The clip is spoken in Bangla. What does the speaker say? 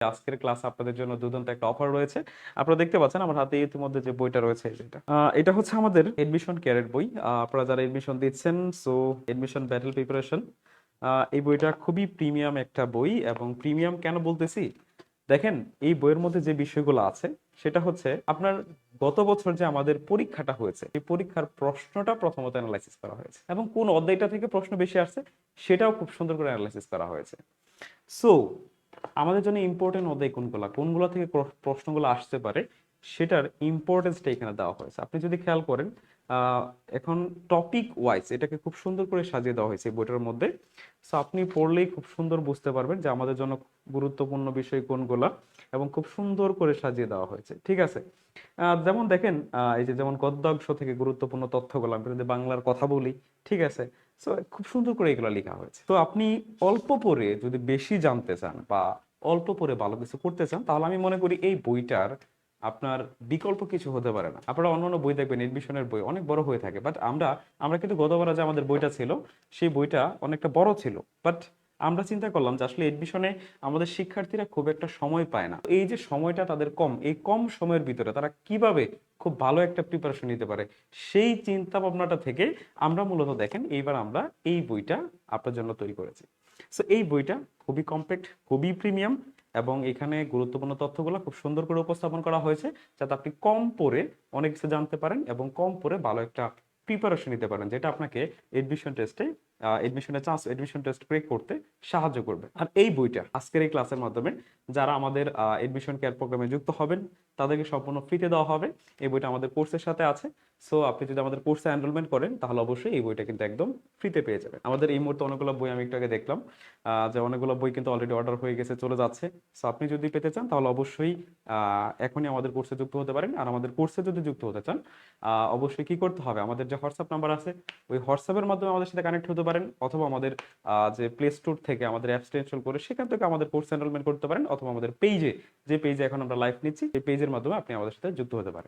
আজকের ক্লাস আপনাদের জন্য দুর্দান্ত একটা অফার রয়েছে। আপনারা দেখতে পাচ্ছেন আমার হাতে ইতিমধ্যে যে বইটা রয়েছে যেটা এটা হচ্ছে আমাদের এডমিশন কেয়ারের বই। আপনারা যারা এডমিশন দিচ্ছেন, সো এডমিশন ব্যাটেল প্রিপারেশন, এই বইটা খুবই প্রিমিয়াম একটা বই। এবং প্রিমিয়াম কেন বলতেছি, দেখেন এই বইয়ের মধ্যে যে বিষয়গুলো আছে সেটা হচ্ছে আপনার গত বছর যে আমাদের পরীক্ষাটা হয়েছে এই পরীক্ষার প্রশ্নটা প্রথমত অ্যানালাইসিস করা হয়েছে এবং কোন অধ্যায়টা থেকে প্রশ্ন বেশি আসছে সেটাও খুব সুন্দর করে অ্যানালাইসিস করা হয়েছে। সো আমাদের জন্য ইম্পর্টেন্ট অধ্যায় কোনগুলা কোনগুলা থেকে প্রশ্নগুলো আসতে পারে সেটার ইম্পর্টেন্সটা এখানে দেওয়া হয়েছে। আপনি যদি খেয়াল করেন, আহ, এখন টপিক ওয়াইজ এটাকে খুব সুন্দর করে সাজিয়ে দেওয়া হয়েছে এই বইটার মধ্যে। সো আপনি পড়লেই খুব সুন্দর বুঝতে পারবেন যে আমাদের জন্য গুরুত্বপূর্ণ বিষয় কোনগুলা এবং খুব সুন্দর করে সাজিয়ে দেওয়া হয়েছে। ঠিক আছে, যেমন দেখেন, এই যে যেমন গদ্যাংশ থেকে গুরুত্বপূর্ণ তথ্যগুলো আমি যদি বাংলার কথা বলি, ঠিক আছে, সো খুব সুন্দর করে এগুলো লেখা হয়েছে। তো আপনি অল্প পড়ে যদি বেশি জানতে চান বা অল্প পড়ে ভালো কিছু করতে চান তাহলে আমি মনে করি এই বইটার আপনার বিকল্প কিছু হতে পারে না। আপনারা অন্যান্য বই দেখবেন এডমিশনের বই অনেক বড় হয়ে থাকে, বাট আমরা আমরা কিন্তু গতবার যে আমাদের বইটা ছিল সেই বইটা অনেকটা বড় ছিল। বাট আমরা চিন্তা করলাম যে আসলে এডমিশনে আমাদের শিক্ষার্থীরা খুব একটা সময় পায় না। এই যে সময়টা তাদের কম, এই কম সময়ের ভিতরে তারা কিভাবে খুব ভালো একটা প্রিপারেশন নিতে পারে, সেই চিন্তা ভাবনাটা থেকে আমরা মূলত দেখেন এইবার আমরা এই বইটা আপনার জন্য তৈরি করেছি। সো এই বইটা খুবই কম্প্যাক্ট, খুবই প্রিমিয়াম এবং এখানে গুরুত্বপূর্ণ তথ্যগুলো খুব সুন্দর করে উপস্থাপন করা হয়েছে যাতে আপনি কম পড়ে অনেক কিছু জানতে পারেন এবং কম পড়ে ভালো একটা প্রিপারেশন নিতে পারেন, যেটা আপনাকে এডমিশন টেস্টে এডমিশন টেস্ট ক্র্যাক করতে সাহায্য করবে। আর এই বইটা আজকের এই ক্লাসের মাধ্যমে যারা আমাদের এডমিশন কেয়ার প্রোগ্রামে যুক্ত হবেন তাদেরকে সম্পূর্ণ ফ্রিতে দেওয়া হবে। এই বইটা আমাদের কোর্সের সাথে আছে। সো আপনি যদি আমাদের কোর্সে এনরোলমেন্ট করেন তাহলে অবশ্যই এই বইটা কিন্তু একদম ফ্রিতে পেয়ে যাবেন। আমাদের এই মুহূর্তে অনেকগুলো বই আমি একটু আগে দেখলাম যে অনেকগুলো বই কিন্তু অলরেডি অর্ডার হয়ে গেছে, চলে যাচ্ছে। সো আপনি যদি পেতে চান তাহলে অবশ্যই এখনই আমাদের কোর্সে যুক্ত হতে পারেন। আর আমাদের কোর্সে যদি যুক্ত হতে চান অবশ্যই কি করতে হবে, আমাদের যে হোয়াটসঅ্যাপ নাম্বার আছে ওই হোয়াটসঅ্যাপের মাধ্যমে আমাদের সাথে কানেক্ট হতে পারেন, অথবা আমাদের যে প্লে স্টোর থেকে আমাদের অ্যাপসটা ইনস্টল করে সেখান থেকে আমাদের কোর্স এনরোলমেন্ট করতে পারেন, অথবা আমাদের পেজে, যে পেজে এখন আমরা লাইভ নিচ্ছি সেই পেজের মাধ্যমে আপনি আমাদের সাথে যুক্ত হতে পারেন।